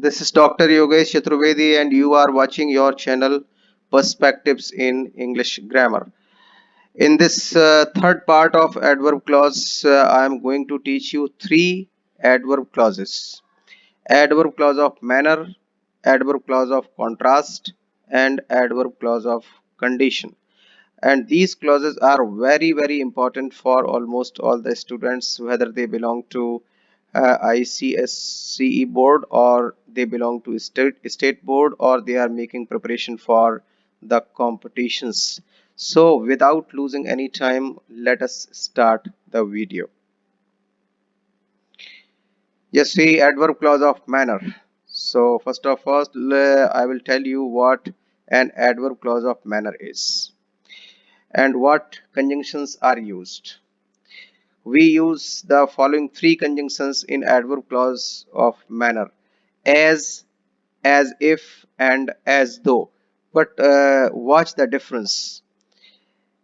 This is Dr. Yogesh Chaturvedi, and you are watching your channel Perspectives in English Grammar. In this third part of adverb clause, I am going to teach you three adverb clauses: adverb clause of manner, adverb clause of contrast, and adverb clause of condition. And these clauses are very important for almost all the students, whether they belong to ICSCE board, or they belong to state board, or they are making preparation for the competitions. So without losing any time, let us start the video. Yes, see, adverb clause of manner. So first of all, I will tell you what an adverb clause of manner is and what conjunctions are used. We use the following three conjunctions in adverb clause of manner: as if, and as though. But watch the difference.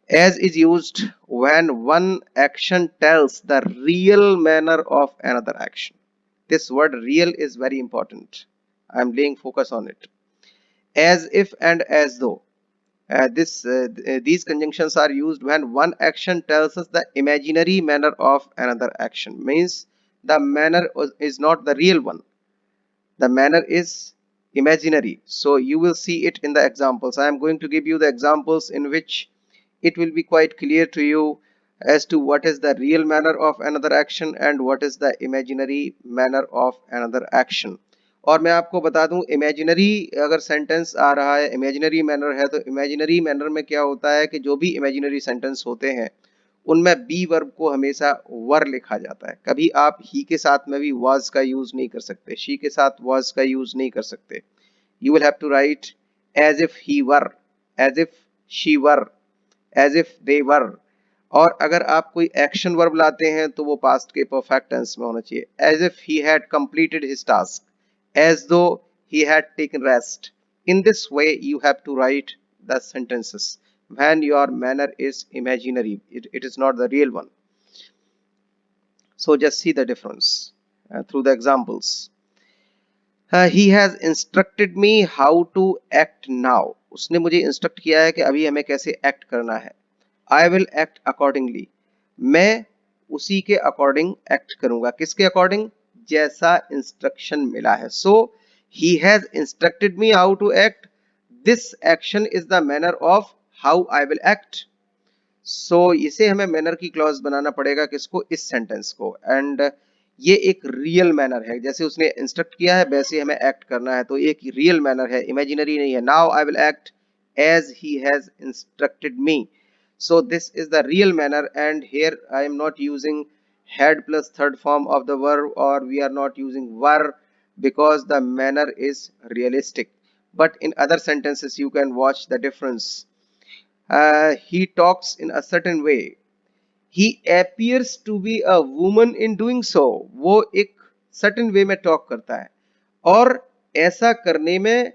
As is used when one action tells the real manner of another action. This word real is very important. I am laying focus on it. As if and as though. These conjunctions are used when one action tells us the imaginary manner of another action. Means the manner is not the real one. The manner is imaginary. So you will see it in the examples. I am going to give you the examples in which it will be quite clear to you as to what is the real manner of another action and what is the imaginary manner of another action. और मैं आपको बता दूं, imaginary अगर sentence आ रहा है, imaginary manner है, तो इमेजिनरी मैनर में क्या होता है कि जो भी इमेजिनरी सेंटेंस होते हैं उनमें बी वर्ब को हमेशा वर लिखा जाता है. कभी आप ही के साथ में भी वाज का यूज नहीं कर सकते, शी के साथ वाज का यूज नहीं कर सकते. You will have to write as if he were, as if she were, as if they were. और अगर आप कोई एक्शन वर्ब लाते हैं तो वो पास्ट के परफेक्ट टेंस में होना चाहिए. As if he had completed his task, as though he had taken rest. In this way, you have to write the sentences when your manner is imaginary. It is not the real one. So just see the difference through the examples. He has instructed me how to act now. उसने मुझे instruct किया है कि अभी हमें कैसे act करना है. I will act accordingly. मैं उसी के अकॉर्डिंग एक्ट करूंगा. किसके अकॉर्डिंग? जैसा इंस्ट्रक्शन मिला है. सो he has instructed me how to act. This action is the manner of how I will act. So इसे हमें मैनर की क्लॉज बनाना पड़ेगा. किसको? इस सेंटेंस को. एंड ये एक रियल मैनर है. जैसे उसने इंस्ट्रक्ट किया है वैसे हमें एक्ट करना है. तो एक रियल मैनर है, इमेजिनरी नहीं है. Now I will act as he has instructed me. So this is the real manner, and here I am not using had plus third form of the verb, or we are not using were, because the manner is realistic. But in other sentences you can watch the difference. He talks in a certain way. He appears to be a woman in doing so. वो एक certain way में talk करता है और ऐसा करने में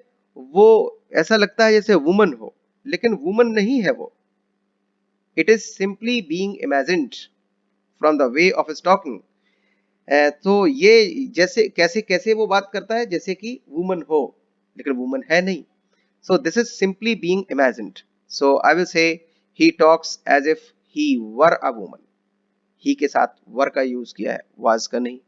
वो ऐसा लगता है जैसे वुमन हो, लेकिन वुमन नहीं है वो. It is simply being imagined from the way of his talking. तो ये जैसे कैसे कैसे वो बात करता है जैसे कि वुमन हो, लेकिन वुमन है नहीं. So this is simply being imagined. So I will say he talks as if he were a woman. He के साथ वर का यूज किया है, वाज का नहीं.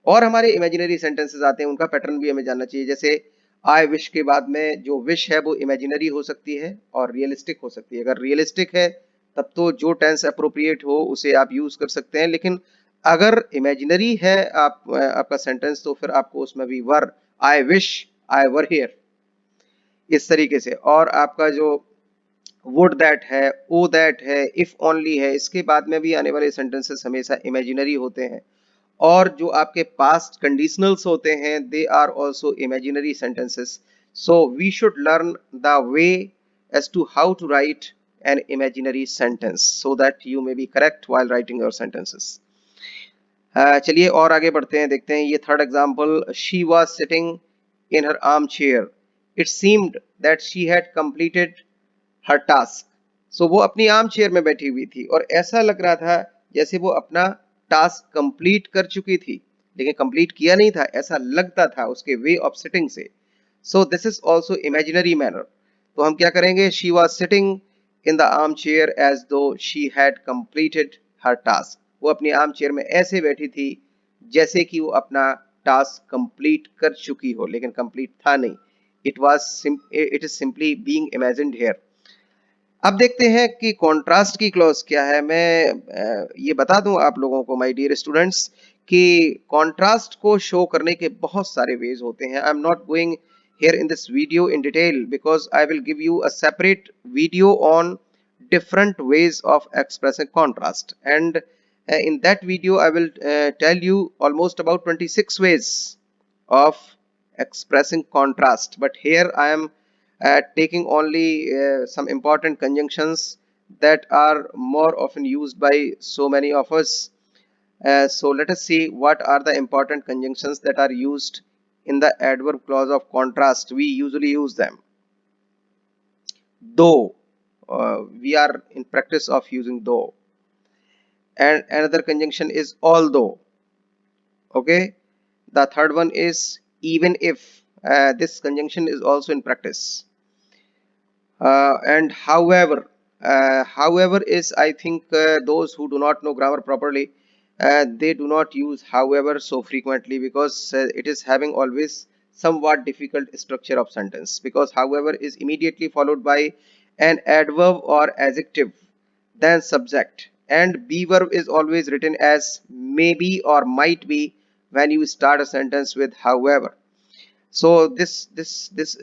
और हमारे इमेजिनरी सेंटेंसेस आते हैं, उनका पैटर्न भी हमें जानना चाहिए. जैसे आई विश के बाद में जो विश है वो इमेजिनरी हो सकती है और रियलिस्टिक हो सकती है. अगर रियलिस्टिक है तब तो जो टेंस अप्रोप्रिएट हो उसे आप यूज कर सकते हैं, लेकिन अगर इमेजिनरी है आपका सेंटेंस तो फिर आपको उसमें भी वर, I wish I were here, इस तरीके से. और आपका जो वुड दैट है, ओ दैट है, इफ ओनली है, इसके बाद में भी आने वाले सेंटेंसेस हमेशा इमेजिनरी होते हैं. और जो आपके पास्ट कंडीशनल्स होते हैं they are also imaginary sentences. So we should learn the way as to how to write an imaginary sentence so that you may be correct while writing your sentences. चलिए और आगे बढ़ते हैं, देखते हैं ये third example. she was sitting in her armchair. It seemed that she had completed her task. So वो अपनी आर्म चेयर में बैठी हुई थी और ऐसा लग रहा था जैसे वो अपना टास्क कंप्लीट कर चुकी थी. लेकिन कंप्लीट किया नहीं था, ऐसा लगता था उसके वे ऑफ सिटिंग से। So this is also imaginary manner. तो हम क्या करेंगे, she was sitting in the arm chair as though she had completed her task. वो अपनी आर्म चेयर में ऐसे बैठी थी जैसे कि वो अपना टास्क कंप्लीट कर चुकी हो, लेकिन कंप्लीट था नहीं। It is simply being imagined here. अब देखते हैं कि कॉन्ट्रास्ट की क्लॉज क्या है। मैं ये बता दूं आप लोगों को माय डियर स्टूडेंट्स कि कॉन्ट्रास्ट को शो करने के बहुत सारे वेज होते हैं। I am not going here in this video in detail because I will give you a separate video on different ways of expressing contrast, and in that video I will tell you almost about 26 ways of expressing contrast, but here I am taking only some important conjunctions that are more often used by so many of us. So let us see what are the important conjunctions that are used in the adverb clause of contrast. We usually use them. Though, we are in practice of using though. And another conjunction is although. Okay. The third one is even if. This conjunction is also in practice. And however, however is, I think, those who do not know grammar properly, they do not use however so frequently because it is having always somewhat difficult structure of sentence, because however is immediately followed by an adverb or adjective, then subject, and be verb is always written as maybe or might be when you start a sentence with however. So this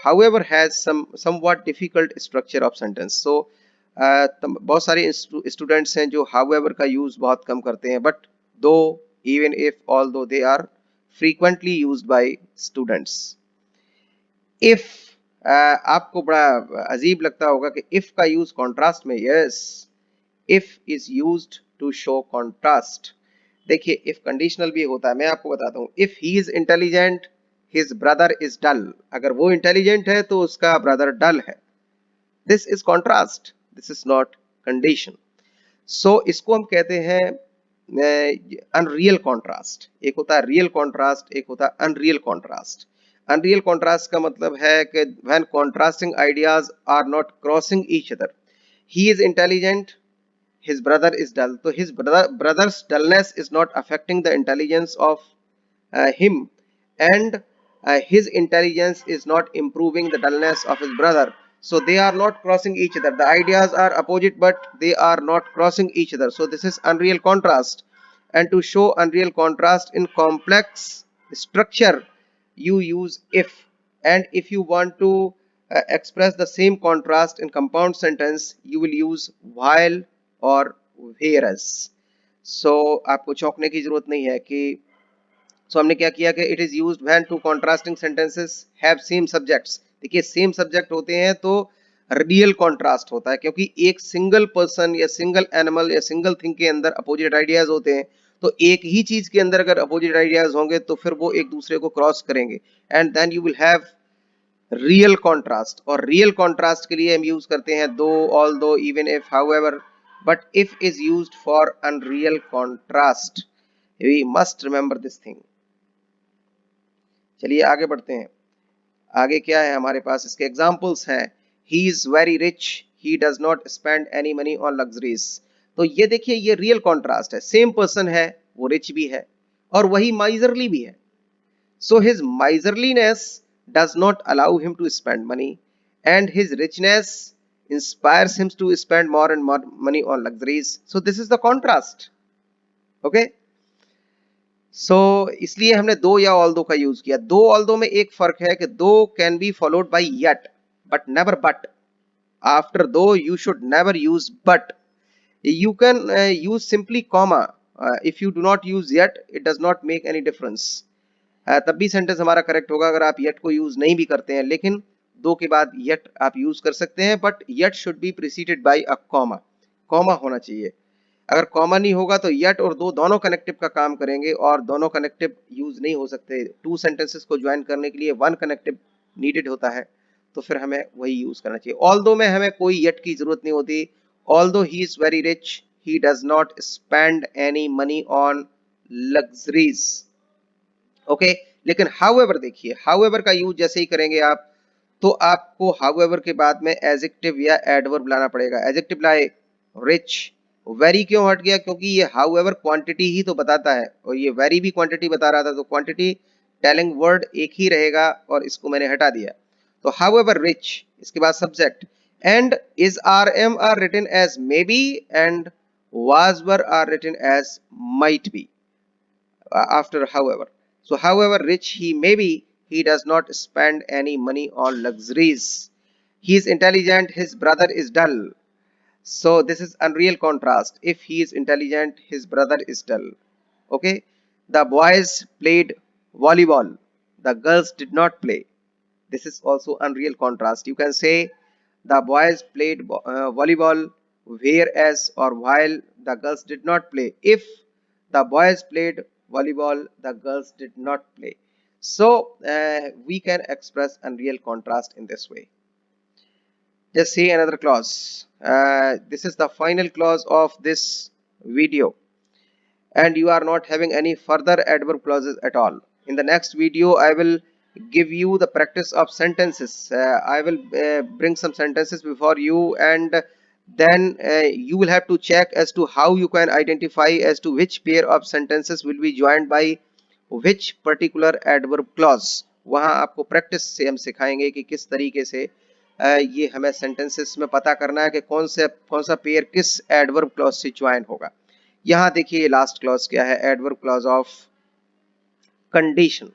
however has some somewhat difficult structure of sentence. So बहुत सारे students हैं जो however का use बहुत कम करते हैं, but though, even if, although they are frequently used by students. if आपको बड़ा अजीब लगता होगा कि if का यूज कॉन्ट्रास्ट में, yes, if is used to show contrast. देखिए if कंडीशनल भी होता है, मैं आपको बताता हूँ। if he is intelligent, his brother is dull. अगर वो इंटेलिजेंट है तो उसका ब्रदर डल है। This is contrast, this is not condition. So इसको हम कहते हैं अनरियल कॉन्ट्रास्ट। एक होता है रियल कॉन्ट्रास्ट, एक होता है अनरियल कॉन्ट्रास्ट। अनरियल कॉन्ट्रास्ट का मतलब है कि when contrasting ideas are not crossing each other. He is intelligent, his brother is dull, so his brother's dullness is not affecting the intelligence of him, and his intelligence is not improving the dullness of his brother. So they are not crossing each other. The ideas are opposite, but they are not crossing each other. So this is unreal contrast. And to show unreal contrast in complex structure, you use if. And if you want to express the same contrast in compound sentence, you will use while और whereas. So आपको चौंकने की जरूरत नहीं है कि हमने क्या किया कि it is used when to contrasting sentences have same subjects. देखिए सेम सब्जेक्ट होते हैं तो रियल कॉन्ट्रास्ट होता है, क्योंकि एक सिंगल पर्सन या सिंगल एनिमल या सिंगल थिंग के अंदर अपोजिट आइडियाज होते हैं। तो एक ही चीज के अंदर अगर अपोजिट आइडियाज होंगे तो फिर वो एक दूसरे को क्रॉस करेंगे, and then you will have real contrast. और रियल कॉन्ट्रास्ट के लिए हम यूज करते हैं though, although, even if, however, but if is used for unreal contrast. We must remember this thing. चलिए आगे बढ़ते हैं। आगे क्या है हमारे पास, इसके एग्जाम्पल्स हैं। he is very rich, he does not spend any money on luxuries. तो ये देखिए ये रियल कॉन्ट्रास्ट है। सेम पर्सन है, वो रिच भी है और वही माइजरली भी है। so his miserliness does not allow him to spend money, and his richness inspires him to spend more and more money on luxuries. So this is the contrast. Okay, so इसलिए हमने दो या although का use किया। दो although में एक फर्क है कि दो can be followed by yet but never but. After though you should never use but. You can use simply comma. If you do not use yet, it does not make any difference. तब भी sentence हमारा correct होगा अगर आप yet को use नहीं भी करते हैं, लेकिन दो के बाद yet आप यूज कर सकते हैं, but yet should be preceded by a comma. Comma होना चाहिए। अगर कॉमा नहीं होगा तो yet और दो दोनों कनेक्टिव का काम करेंगे, और दोनों कनेक्टिव यूज नहीं हो सकते। टू सेंटेंसेस को ज्वाइन करने के लिए वन कनेक्टिव नीडेड होता है, तो फिर हमें वही यूज करना चाहिए। ऑल्दो में हमें कोई yet की जरूरत नहीं होती। Although he is very rich, he does not spend any money on luxuries. Okay लेकिन हाउएवर देखिए, हाउएवर का यूज जैसे ही करेंगे आप, तो आपको हाउएवर के बाद में एडजेक्टिव या एडवर्ब लाना पड़ेगा। एडजेक्टिव लाए रिच, वेरी क्यों हट गया, क्योंकि ये हाउएवर क्वांटिटी ही तो बताता है और ये वेरी भी क्वांटिटी बता रहा था, तो क्वांटिटी टेलिंग वर्ड एक ही रहेगा और इसको मैंने हटा दिया। तो हाउएवर रिच, इसके बाद subject, and is are am are written as may be and was were are written as might be after however. So however rich he may be, he does not spend any money on luxuries. He is intelligent, his brother is dull. So this is unreal contrast. If he is intelligent, his brother is dull. Okay. The boys played volleyball. The girls did not play. This is also unreal contrast. You can say the boys played volleyball whereas or while the girls did not play. If the boys played volleyball, the girls did not play. So we can express unreal contrast in this way. Just see another clause. This is the final clause of this video, and you are not having any further adverb clauses at all. In the next video I will give you the practice of sentences. I will bring some sentences before you, and then you will have to check as to how you can identify as to which pair of sentences will be joined by which particular adverb clause. वहां आपको practice से हम सिखाएंगे कि किस तरीके से ये हमें सेंटेंसेस में पता करना है कि कौन सा पेयर किस एडवर्ब क्लॉज से ज्वाइन होगा। यहां देखिए लास्ट क्लॉज क्या है, एडवर्ब क्लॉज ऑफ कंडीशन।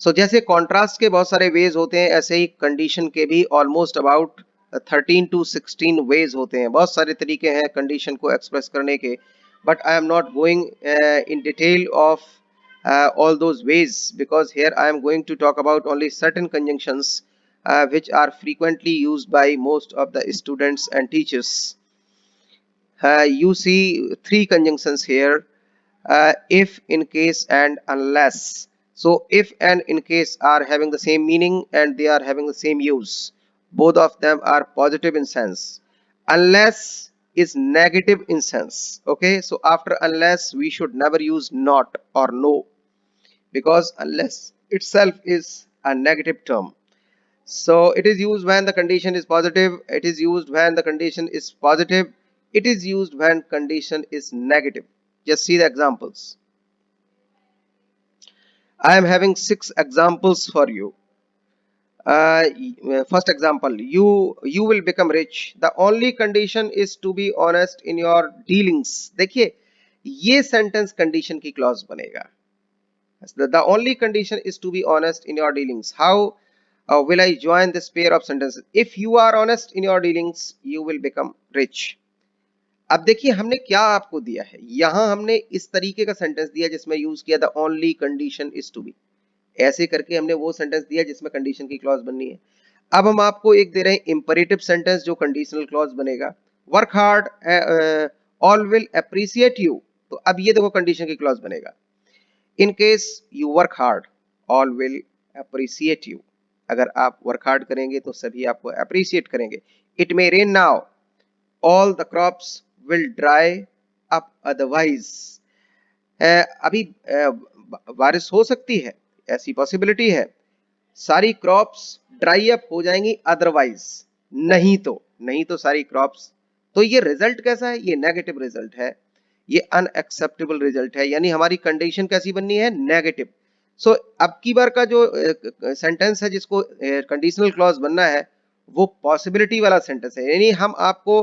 सो जैसे कॉन्ट्रास्ट के बहुत सारे वेज होते हैं, ऐसे ही कंडीशन के भी ऑलमोस्ट अबाउट 13 to 16 वेज होते हैं। बहुत सारे तरीके हैं कंडीशन को एक्सप्रेस करने के, but I am not going in detail of all those ways, because here I am going to talk about only certain conjunctions which are frequently used by most of the students and teachers. You see three conjunctions here, if, in case and unless. So if and in case are having the same meaning and they are having the same use. Both of them are positive in sense. Unless is negative in sense. Okay, so after unless we should never use not or no, because unless itself is a negative term. So it is used when the condition is positive, it is used when the condition is positive, it is used when condition is negative. Just see the examples. I am having 6 examples for you. First example, you will become rich. The only condition is to be honest in your dealings. देखिए ये sentence condition की clause बनेगा. The only condition is to be honest in your dealings. How will I join this pair of sentences? If you are honest in your dealings, you will become rich. अब देखिए हमने क्या आपको दिया है, यहां हमने इस तरीके का सेंटेंस दिया जिसमें यूज किया the only condition is to be. ऐसे करके हमने वो सेंटेंस दिया जिसमें कंडीशन की क्लॉज बननी है। अब हम आपको एक दे रहे हैं इंपरेटिव सेंटेंस जो कंडीशनल क्लॉज बनेगा, work hard, all will appreciate you. तो अब ये देखो कंडीशन की क्लॉज बनेगा, in case you work hard all will appreciate you. अगर आप वर्क हार्ड करेंगे तो सभी आपको अप्रिशिएट करेंगे। It may rain now all the crops will dry up otherwise. अभी बारिश हो सकती है, ऐसी पॉसिबिलिटी है, सारी क्रॉप्स ड्राई अप हो जाएंगी अदरवाइज, नहीं तो सारी क्रॉप्स। तो ये रिजल्ट कैसा है, ये नेगेटिव रिजल्ट है, ये अनएक्सेप्टेबल रिजल्ट है, यानी हमारी कंडीशन कैसी बननी है, नेगेटिव। सो अब की बार का जो सेंटेंस है जिसको कंडीशनल क्लॉज बनना है वो पॉसिबिलिटी वाला सेंटेंस है, यानी हम आपको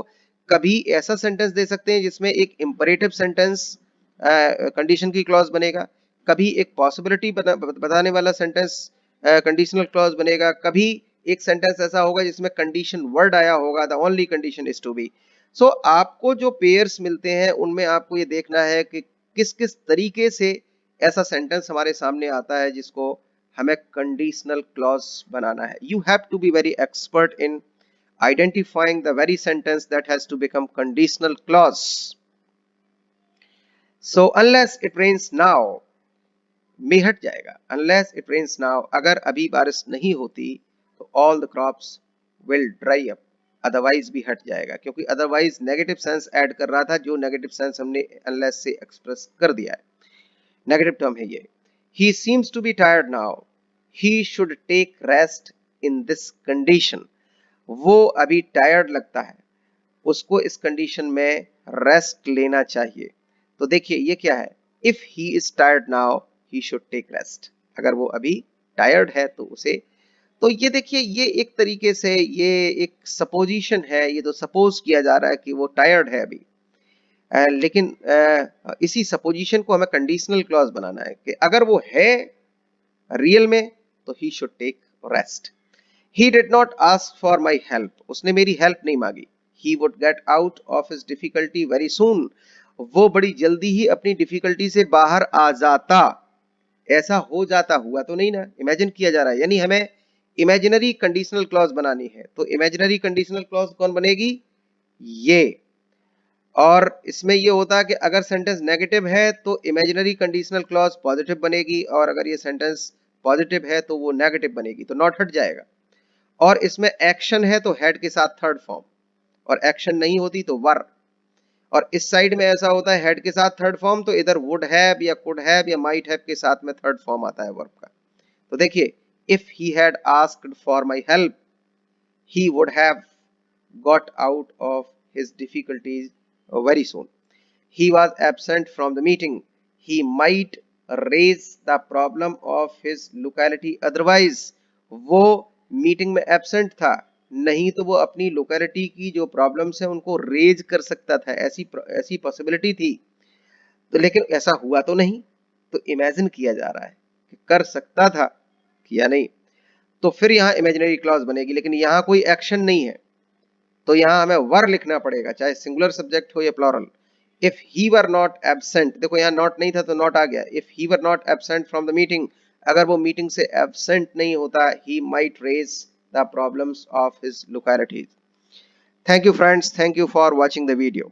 कभी ऐसा सेंटेंस दे सकते हैं जिसमें एक इंपरेटिव सेंटेंस कंडीशन की क्लॉज बनेगा, कभी एक पॉसिबिलिटी बताने वाला सेंटेंस कंडीशनल क्लॉज बनेगा, कभी एक सेंटेंस ऐसा होगा जिसमें कंडीशन वर्ड आया होगा, the only condition is to be. So आपको जो पेयर्स मिलते हैं उनमें आपको ये देखना है कि किस किस तरीके से ऐसा सेंटेंस हमारे सामने आता है जिसको हमें कंडीशनल क्लॉज बनाना है। You have to be very expert in identifying the very sentence that has to become conditional clause. So unless it rains now में हट जाएगा, unless it rains now, अगर अभी बारिश नहीं होती तो all the crops will dry up, otherwise भी हट जाएगा, क्योंकि otherwise नेगेटिव सेंस ऐड कर रहा था, जो नेगेटिव सेंस हमने unless से एक्सप्रेस कर दिया है, नेगेटिव टर्म है ये। He seems to be tired now. He should take rest in this condition. वो अभी टायर्ड लगता है, उसको इस कंडीशन में रेस्ट लेना चाहिए। तो देखिए ये क्या है, if he is tired now he should take rest. अगर वो अभी टायर्ड है तो उसे, तो ये देखिए ये एक तरीके से ये एक सपोजिशन है, ये तो सपोज किया जा रहा है कि वो टायर्ड है अभी। लेकिन इसी सपोजिशन को हमें कंडीशनल क्लॉज बनाना है कि अगर वो है रियल में तो he should take rest. He did not ask for my help, उसने मेरी हेल्प नहीं मांगी। He would get out of his difficulty very soon, वो बड़ी जल्दी ही अपनी डिफिकल्टी से बाहर आ जाता। ऐसा हो जाता, हुआ तो नहीं ना, इमेजिन किया जा रहा है, यानी हमें इमेजिनरी कंडीशनल क्लॉज बनानी है। तो इमेजिनरी कंडीशनल क्लॉज कौन बनेगी, ये। और इसमें ये होता है कि अगर सेंटेंस नेगेटिव है तो इमेजिनरी कंडीशनल क्लॉज पॉजिटिव बनेगी, और अगर ये सेंटेंस पॉजिटिव है तो वो नेगेटिव बनेगी, तो नॉट हट जाएगा। और इसमें एक्शन है तो हेड के साथ थर्ड फॉर्म, और एक्शन नहीं होती तो वर। और इस साइड में ऐसा होता है हेड के साथ थर्ड फॉर्म, तो इधर वुड हैव या कुड हैव या माइट हैव के साथ में थर्ड फॉर्म आता है वर्ब का। तो देखिए, if he had asked for my help he would have got out of his difficulties very soon. He was absent from the meeting. He might raise the problem of his locality otherwise. वो meeting में absent था, नहीं तो वो अपनी locality की जो problems है उनको रेज कर सकता था, ऐसी पॉसिबिलिटी थी। तो लेकिन ऐसा हुआ तो नहीं, तो इमेजिन किया जा रहा है कि कर सकता था, किया नहीं। तो फिर यहाँ इमेजिनरी क्लॉज बनेगी, लेकिन यहाँ कोई एक्शन नहीं है, तो यहाँ हमें वर लिखना पड़ेगा, चाहे सिंगुलर सब्जेक्ट हो या plural. If he were not absent, देखो यहाँ नॉट नहीं था तो नॉट आ गया। If he were not absent from the meeting, अगर वो मीटिंग से एब्सेंट नहीं होता, he might raise the problems of his localities. Thank you friends, thank you for watching the video.